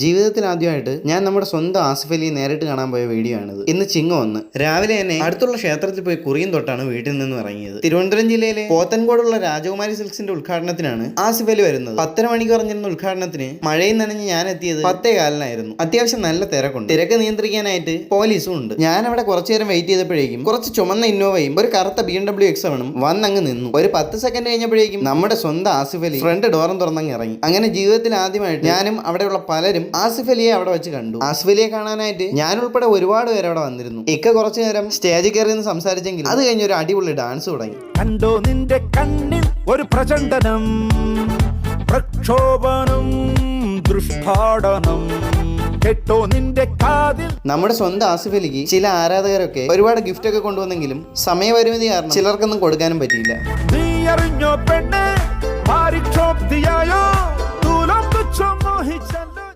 ജീവിതത്തിൽ ആദ്യമായിട്ട് ഞാൻ നമ്മുടെ സ്വന്തം ആസിഫ് അലിയെ നേരിട്ട് കാണാൻ പോയ വീഡിയോ ആണിത്. ഇന്ന് ചിങ്ങം 1 രാവിലെ തന്നെ അടുത്തുള്ള ക്ഷേത്രത്തിൽ പോയി കുറിയും തൊട്ടാണ് വീട്ടിൽ നിന്ന് ഇറങ്ങിയത്. തിരുവനന്തപുരം ജില്ലയിലെ പോത്തൻകോടുള്ള രാജകുമാരി സിൽക്സിന്റെ ഉദ്ഘാടനത്തിനാണ് ആസിഫ് അലി വരുന്നത്. 10:30 മണിക്ക് പറഞ്ഞിരുന്ന ഉദ്ഘാടനത്തിന് മഴയിൽ നനഞ്ഞ് ഞാൻ എത്തിയത് 10:15 അത്യാവശ്യം നല്ല തിരക്കുണ്ട്. തിരക്ക് നിയന്ത്രിക്കാനായിട്ട് പോലീസും ഉണ്ട്. ഞാൻ അവിടെ കുറച്ചു നേരം വെയിറ്റ് ചെയ്തപ്പോഴേക്കും കുറച്ച് ചുമന്ന ഇന്നോവയും ഒരു കറുത്ത BMW X7 വന്നങ്ങ് നിന്നു. ഒരു 10 സെക്കൻഡ് കഴിഞ്ഞപ്പോഴേക്കും നമ്മുടെ സ്വന്തം ആസിഫ് അലി ഫ്രണ്ട് ഡോറും തുറന്നങ്ങ് ഇറങ്ങി. അങ്ങനെ ജീവിതത്തിൽ ആദ്യമായിട്ട് ഞാനും അവിടെയുള്ള പലരും ആസിഫ് അലിയെ അവിടെ വെച്ച് കണ്ടു. ആസിഫ് അലിയെ കാണാനായിട്ട് ഞാൻ ഉൾപ്പെടെ ഒരുപാട് പേര് അവിടെ വന്നിരുന്നു. കുറച്ചു നേരം സ്റ്റേജിൽ കയറി നിന്ന് സംസാരിച്ചെങ്കിലും അത് കഴിഞ്ഞ് ഒരു അടിപൊളി ഡാൻസ് തുടങ്ങി. കണ്ടോ നിന്റെ കണ്ണിൽ ഒരു പ്രചണ്ഡനം, പ്രക്ഷോഭനം, ദൃഷ്ടാടനം, കേട്ടോ നിന്റെ കാതിൽ. നമ്മുടെ സ്വന്തം ആസിഫ് അലിക്ക് ചില ആരാധകരൊക്കെ ഒരുപാട് ഗിഫ്റ്റ് ഒക്കെ കൊണ്ടുവന്നെങ്കിലും സമയപരിമിതി കാരണം ചിലർക്കൊന്നും കൊടുക്കാനും പറ്റിയില്ല. നീ അറിഞ്ഞോ പെണ്ണെ, മാറിക്ഷോഭ്തിയായോ, തുലം തുച്ഛം മോഹിച്ചൻ.